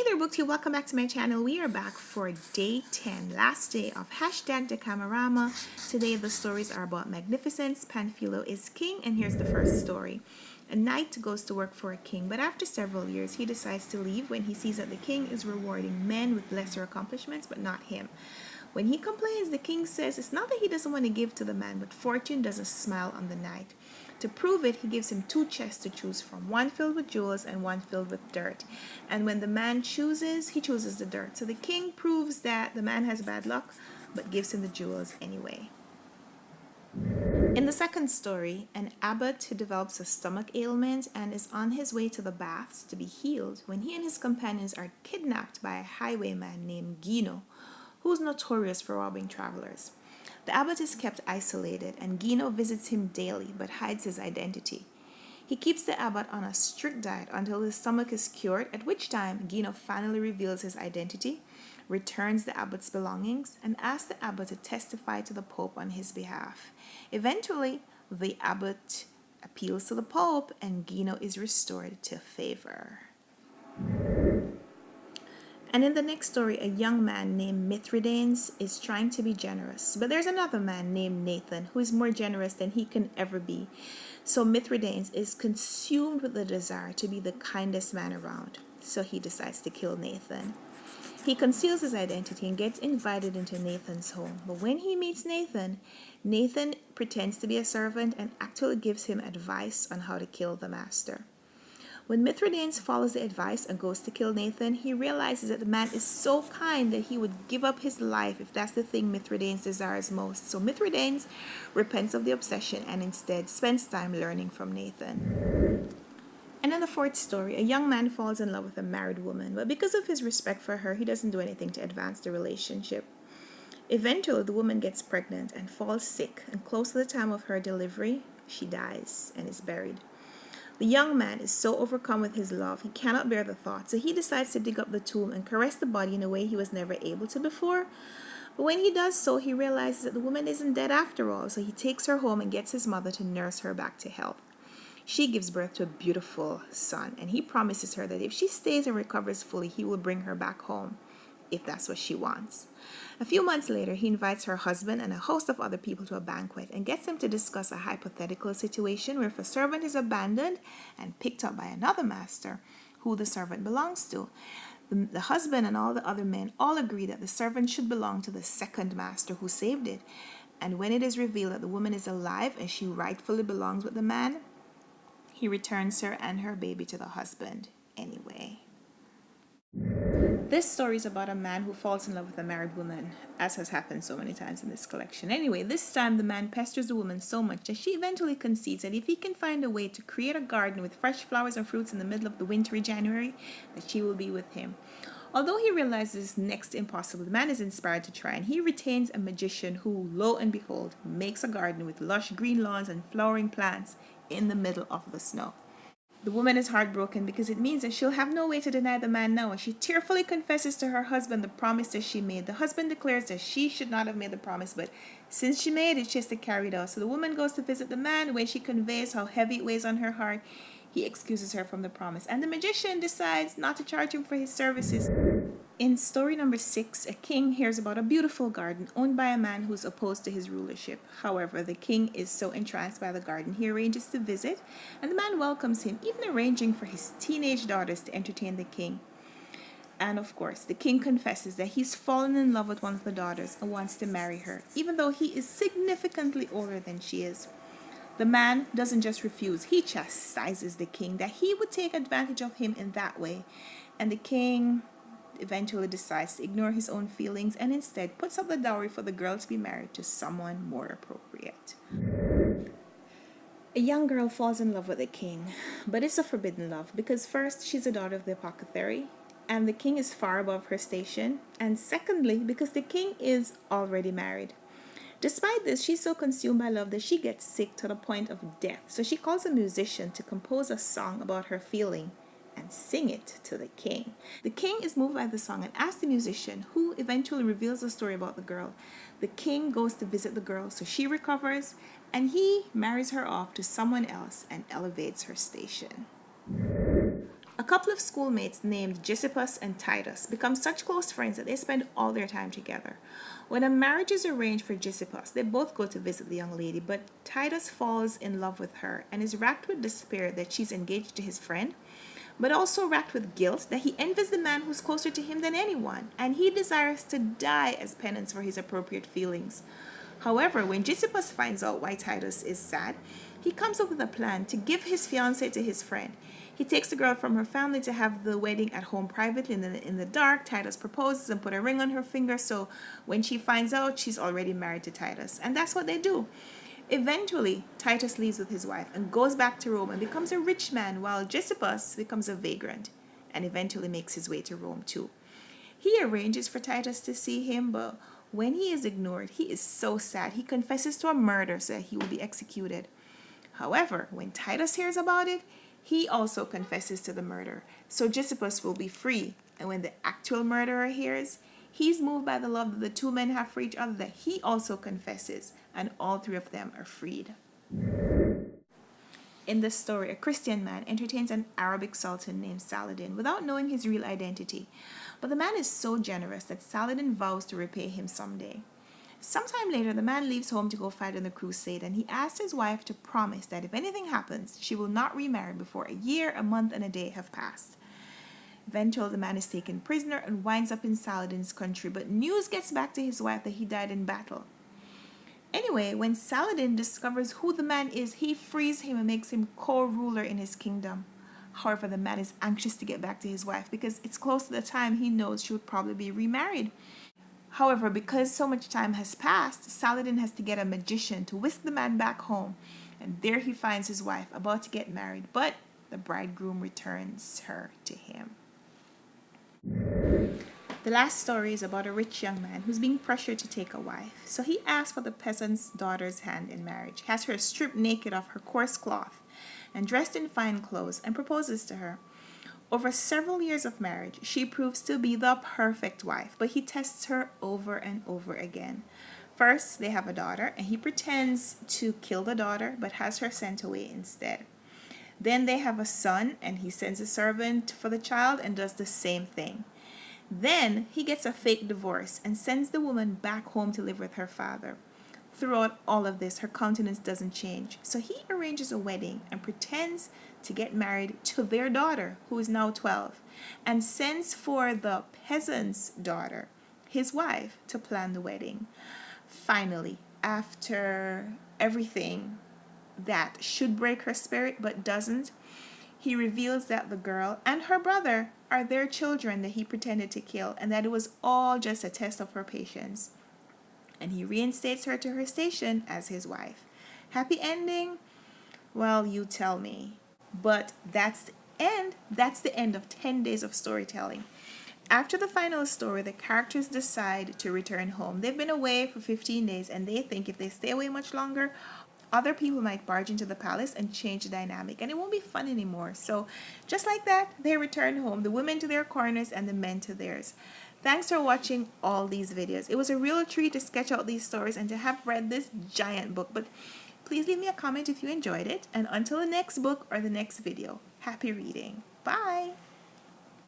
Hey there, Booksy. Welcome back to my channel. We are back for day 10, last day of #DECAMORAMA. Today the stories are about magnificence. Panfilo is king, and here's the first story. A knight goes to work for a king, but after several years he decides to leave when he sees that the king is rewarding men with lesser accomplishments, but not him. When he complains, the king says it's not that he doesn't want to give to the man, but fortune doesn't smile on the knight. To prove it, he gives him 2 chests to choose from, one filled with jewels and one filled with dirt. And when the man chooses, he chooses the dirt. So the king proves that the man has bad luck, but gives him the jewels anyway. In the second story, an abbot who develops a stomach ailment and is on his way to the baths to be healed when he and his companions are kidnapped by a highwayman named Gino, who's notorious for robbing travelers. The abbot is kept isolated, and Gino visits him daily but hides his identity. He keeps the abbot on a strict diet until his stomach is cured, at which time Gino finally reveals his identity, returns the abbot's belongings, and asks the abbot to testify to the Pope on his behalf. Eventually, the abbot appeals to the Pope, and Gino is restored to favor. And in the next story, a young man named Mithridates is trying to be generous. But there's another man named Nathan who is more generous than he can ever be. So Mithridates is consumed with the desire to be the kindest man around. So he decides to kill Nathan. He conceals his identity and gets invited into Nathan's home. But when he meets Nathan, Nathan pretends to be a servant and actually gives him advice on how to kill the master. When Mithridates follows the advice and goes to kill Nathan, he realizes that the man is so kind that he would give up his life if that's the thing Mithridates desires most. So Mithridates repents of the obsession and instead spends time learning from Nathan. And in the fourth story, a young man falls in love with a married woman, but because of his respect for her, he doesn't do anything to advance the relationship. Eventually, the woman gets pregnant and falls sick, and close to the time of her delivery, she dies and is buried. The young man is so overcome with his love, he cannot bear the thought, so he decides to dig up the tomb and caress the body in a way he was never able to before. But when he does so, he realizes that the woman isn't dead after all, so he takes her home and gets his mother to nurse her back to health. She gives birth to a beautiful son, and he promises her that if she stays and recovers fully, he will bring her back home, if that's what she wants. A few months later, he invites her husband and a host of other people to a banquet and gets them to discuss a hypothetical situation where if a servant is abandoned and picked up by another master who the servant belongs to, the husband and all the other men all agree that the servant should belong to the second master who saved it. And when it is revealed that the woman is alive and she rightfully belongs with the man, he returns her and her baby to the husband anyway. This story is about a man who falls in love with a married woman, as has happened so many times in this collection. Anyway, this time the man pesters the woman so much that she eventually concedes that if he can find a way to create a garden with fresh flowers and fruits in the middle of the wintry January, that she will be with him. Although he realizes next to impossible, the man is inspired to try, and he retains a magician who, lo and behold, makes a garden with lush green lawns and flowering plants in the middle of the snow. The woman is heartbroken because it means that she'll have no way to deny the man now, and she tearfully confesses to her husband the promise that she made. The husband declares that she should not have made the promise, but since she made it, she has to carry it out. So the woman goes to visit the man. When she conveys how heavy it weighs on her heart, he excuses her from the promise, and the magician decides not to charge him for his services. In story number 6, a king hears about a beautiful garden owned by a man who's opposed to his rulership. However, the king is so entranced by the garden, he arranges to visit, and the man welcomes him, even arranging for his teenage daughters to entertain the king. And of course, the king confesses that he's fallen in love with one of the daughters and wants to marry her, even though he is significantly older than she is. The man doesn't just refuse, he chastises the king that he would take advantage of him in that way. And the king eventually decides to ignore his own feelings and instead puts up the dowry for the girl to be married to someone more appropriate. A young girl falls in love with the king, but it's a forbidden love because first, she's a daughter of the apothecary, and the king is far above her station, and secondly, because the king is already married. Despite this, she's so consumed by love that she gets sick to the point of death. So she calls a musician to compose a song about her feeling and sing it to the king. The king is moved by the song and asks the musician, who eventually reveals the story about the girl. The king goes to visit the girl, so she recovers, and he marries her off to someone else and elevates her station. A couple of schoolmates named Giuseppus and Titus become such close friends that they spend all their time together. When a marriage is arranged for Giuseppus, they both go to visit the young lady, but Titus falls in love with her and is racked with despair that she's engaged to his friend, but also racked with guilt that he envies the man who's closer to him than anyone, and he desires to die as penance for his appropriate feelings. However, when Giuseppus finds out why Titus is sad, he comes up with a plan to give his fiancée to his friend. He takes the girl from her family to have the wedding at home privately in the dark. Titus proposes and put a ring on her finger, so when she finds out, she's already married to Titus. And that's what they do. Eventually, Titus leaves with his wife and goes back to Rome and becomes a rich man, while Giuseppus becomes a vagrant and eventually makes his way to Rome too. He arranges for Titus to see him, but when he is ignored, he is so sad. He confesses to a murder so that he will be executed. However, when Titus hears about it, he also confesses to the murder, so Giuseppus will be free. And when the actual murderer hears, he's moved by the love that the two men have for each other that he also confesses, and all three of them are freed. In this story, a Christian man entertains an Arabic sultan named Saladin without knowing his real identity. But the man is so generous that Saladin vows to repay him someday. Sometime later, the man leaves home to go fight in the crusade, and he asks his wife to promise that if anything happens, she will not remarry before a year, a month, and a day have passed. Eventually, the man is taken prisoner and winds up in Saladin's country, but news gets back to his wife that he died in battle. Anyway, when Saladin discovers who the man is, he frees him and makes him co-ruler in his kingdom. However, the man is anxious to get back to his wife because it's close to the time he knows she would probably be remarried. However, because so much time has passed, Saladin has to get a magician to whisk the man back home, and there he finds his wife about to get married, but the bridegroom returns her to him. The last story is about a rich young man who's being pressured to take a wife. So he asks for the peasant's daughter's hand in marriage, has her stripped naked of her coarse cloth and dressed in fine clothes, and proposes to her. Over several years of marriage, she proves to be the perfect wife, but he tests her over and over again. First, they have a daughter, and he pretends to kill the daughter, but has her sent away instead. Then they have a son, and he sends a servant for the child and does the same thing. Then he gets a fake divorce and sends the woman back home to live with her father. Throughout all of this, her countenance doesn't change. So he arranges a wedding and pretends to get married to their daughter, who is now 12, and sends for the peasant's daughter, his wife, to plan the wedding. Finally, after everything that should break her spirit but doesn't, he reveals that the girl and her brother are their children that he pretended to kill, and that it was all just a test of her patience. And he reinstates her to her station as his wife. Happy ending? Well, you tell me. But that's the end. That's the end of 10 days of storytelling. After the final story, the characters decide to return home. They've been away for 15 days, and they think if they stay away much longer, other people might barge into the palace and change the dynamic, and it won't be fun anymore. So just like that, they return home, the women to their corners and the men to theirs. Thanks for watching all these videos. It was a real treat to sketch out these stories and to have read this giant book. But please leave me a comment if you enjoyed it. And until the next book or the next video, happy reading. Bye!